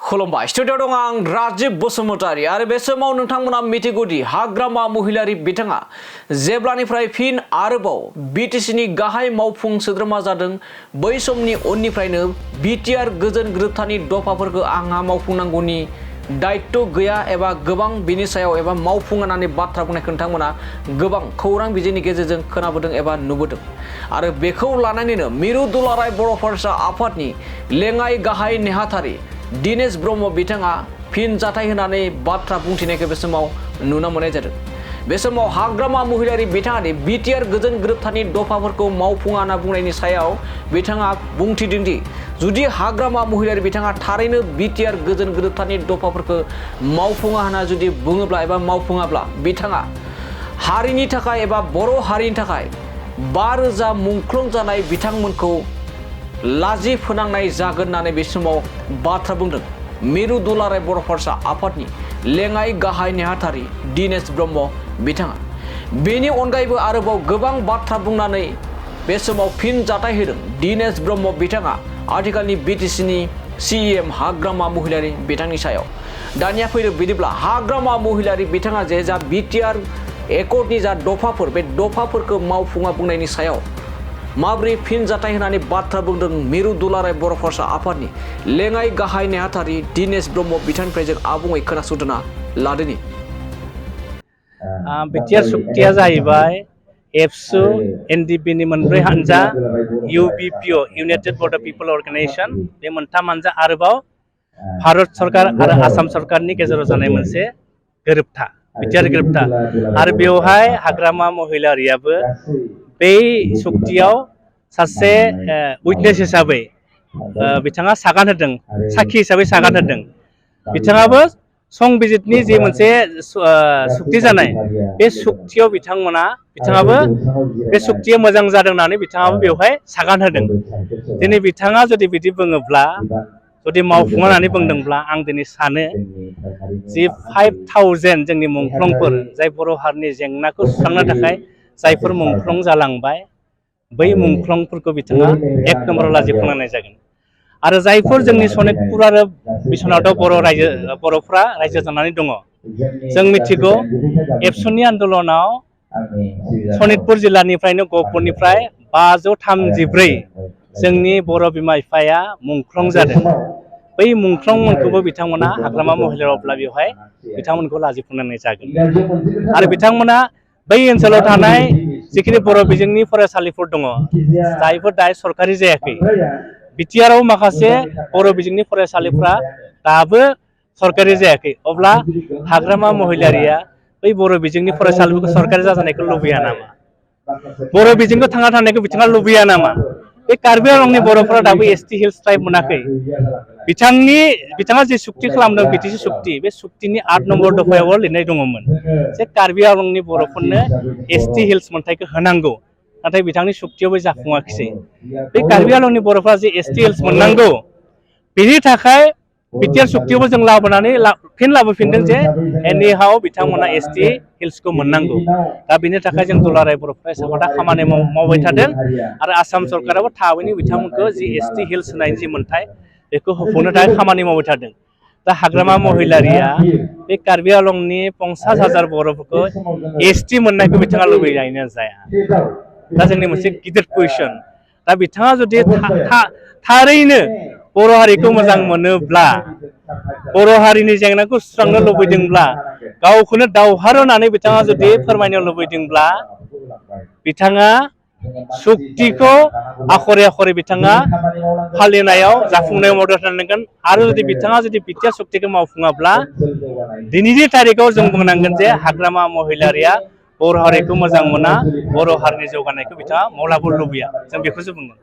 खुलुमबाय स्टुडिअ दं आं राजीव बसुमतारी आरो बे समाव नोंथांमोना मिथिगौदि हाग्रामा महिलारि बिथाङा जेब्लानिफ्राय फिन आरोबाव बिटिसिनि गाहाय मावफुं सोद्रोमा जादों बै समनि उननिफ्रायनो बिटिआर गोजोन गोरोबथानि दफाफोरखौ आंहा मावफुंनांगौनि दायित्व गैया एबा गोबां बिनि सायाव एबा मावफुंनानै बाथ्रा बुंनायखौ नोंथांमोना गोबां खौरां बिजोंनि गेजेरजों खोनाबोदों एबा नुबोदों आरो बेखौ लानानैनो मिरु दुलाराय बर' फरायसा आफादनि लेङाइ गाहाय नेहाथारि दिनेश ब्रह्म बिथाङा फिन जाथाय होनानै बाथ्रा बुंथिनायखौ बे समाव नुनो मोननाय जादों। बे समाव हाग्रामा महिलारि बिथाङानि बिटिआर गोजोन गोरोबथानि दफाफोरखौ मावफुङा होनना बुंनायनि सायाव बिथाङा बुंथिदोंदि जुदि हाग्रामा महिलारि बिथाङा थारैनो बिटिआर गोजोन गोरोबथानि दफाफोरखौ मावफुङा होनना जुदि बुङोब्ला एबा मावफुङाब्ला बिथाङा हारिनि थाखाय एबा बर' हारिनि थाखाय 5,000 मुंख्लं जानाय बिथांमोनखौ लाजि फोनांनाय जागोन होननानै बे समाव बाथ्रा बुंदों मिरु दुलाराय बर' फरायसा आफादनि लेङाइ गाहाय नेहाथारि दिनेश ब्रह्म बिथाङा। बेनि अनगायैबो आरोबाव गोबां बाथ्रा बुंनानै बे समाव फिन जाथाय होदों दिनेश ब्रह्म बिथाङा आथिखालनि बिटिसिनि सिएम हाग्रामा महिलारि बिथांनि सायाव। दानिया फैदों बिदिब्ला हाग्रामा महिलारि बिथाङा जे जा बिटिआर एकर्डनि जा दफाफोर बे दफाफोरखौ मावफुङा बुंनायनि सायाव माब्रै फिन जाथाय होनानै बाथ्रा बुंदों मिरु दुलाराय बर' फरायसा आफादनि लेङाइ गाहाय नेहाथारि दिनेश ब्रह्म बिथांनिफ्राय जों आबुङै खोनासंना लादोनि। बिटिआर सुक्तिया जाहैबाय एबसु एनडिपिनि मोनब्रै हानजा इउबिपिअ इउनाइटेड बर्डार पिपल अर्गेनाइजेशन बे मोनथाम हानजा आरोबाव भारत सरकार आरो आसाम सरकारनि गेजेराव जानाय मोनसे गोरोबथा बिटिआर गोरोबथा आरो बेवहाय हाग्रामा महिलारियाबो बे सुक्तियाव सासे उइटनेस हिसाबै बिथाङा सागान होदों साखि हिसाबै सागान होदों। बिथाङाबो संबिजितनि जे मोनसे सुक्ति जानाय बे सुक्तियाव बिथाङाबो बे सुक्तिया मोजां जादों होननानै बिथाङाबो बेवहाय सागान होदों। दिनै बिथाङा जुदि बिदि बुङोब्ला जुदि मावफुङा होननानै बुंदोंब्ला आं दिनै सानो जि 5,000 जोंनि मुंख्लंफोर जाय बर' हारिनि जेंनाखौ सुस्रांनो थाखाय जायफोर मुंख्लं जालांबाय बै मुंख्लंफोरखौ बिथाङा एक नम्बराव लाजि फोनांनाय जागोन आरो जायफोर जोंनि सनितपुर आरो बिश्वनाथाव बर'फ्रा रायजो जानानै दङ। जों मिथिगौ एबसुनि आन्दलनाव सनितपुर जिल्लानिफ्रायनो गहपुरनिफ्राय 533 जोंनि बर' बिमा बिफाया मुंख्लं जादों। बै मुंख्लंमोनखौबो बिथांमोना हाग्रामा महिलारियावब्ला बेवहाय बिथांमोनखौ लाजि फोनांनाय जागोन आरो बिथांमोना बै ओनसोलाव थानाय जिखिनि बर' बिजोंनि फरायसालिफोर दङ जायफोर दायो सरकारि जायाखै बिटिआरआव माखासे बर' बिजोंनि फरायसालिफ्रा दाबो सरकारि जायाखै अब्ला हाग्रामा महिलारिया बै बर' बिजोंनि फरायसालिफोरखौ सरकारि जाजानायखौ लुबैया नामा? बर' बिजोंखौ थांना थानायखौ बिथाङा लुबैया नामा? बे कार्बि आंलंनि बर'फोरा दाबो एसटि हिल्स ट्राइब मोनाखै। बिथाङा जे सुक्ति खालामदों बिटिसि सुक्ति बे सुक्तिनि 8 नम्बर दफायाव लिरनाय दङमोन जे कार्बि आंलंनि बर'फोरनो एसटि हिल्स मोनथायखौ होनांगौ नाथाय बिथांनि सुक्तियावबो जाफुङाखिसै। बे कार्बि आंलंनि बर'फ्रा जे एसटि हिल्स मोननांगौ बेनि थाखाय बिटिआर सुक्तियावबो जों फिन लाबोफिनदों जे एनिहाव बिथांमोना एसटि हिल्सखौ मोननांगौ। दा बेनि थाखाय जों दुलाराय बर' फरायसा आफादा खामानि मावबाय थादों आरो आसाम सरकाराबो थाबैनो बिथांमोनखौ जि एसटि हिल्स होनायनि जि मोनथाय बेखौ होफुंनो थाखाय खामानि मावबाय थादों। दा हाग्रामा महिलारिया बे कार्बि आंलंनि 50,000 बर'फोरखौ एसटि मोननायखौ बिथाङा लुबैनायानो जाया। दा जोंनि मोनसे गिदिर कुइसन। दा बिथाङा जुदि थारैनो बर' हारिखौ मोजां मोनोब्ला बर' हारिनि जेंनाखौ सुस्रांनो लुबैदोंब्ला गावखौनो दावहारु होननानै बिथाङा जुदि फोरमायनो लुबैदोंब्ला बिथाङा सुक्तिखौ आखरे आखरे बिथाङा फालिनायाव जाफुंनायाव मदद होनांगोन आरो जुदि बिथाङा बिटिआर सुक्तिखौ मावफुङाब्ला दिनैनि थारिखआव जों बुंनांगोन जे हाग्रामा महिलारिया बर' हारिखौ मोजां मोना बर' हारिनि जौगानायखौ बिथाङा माब्लाबाबो लुबैया जों बेखौसो बुंगोन।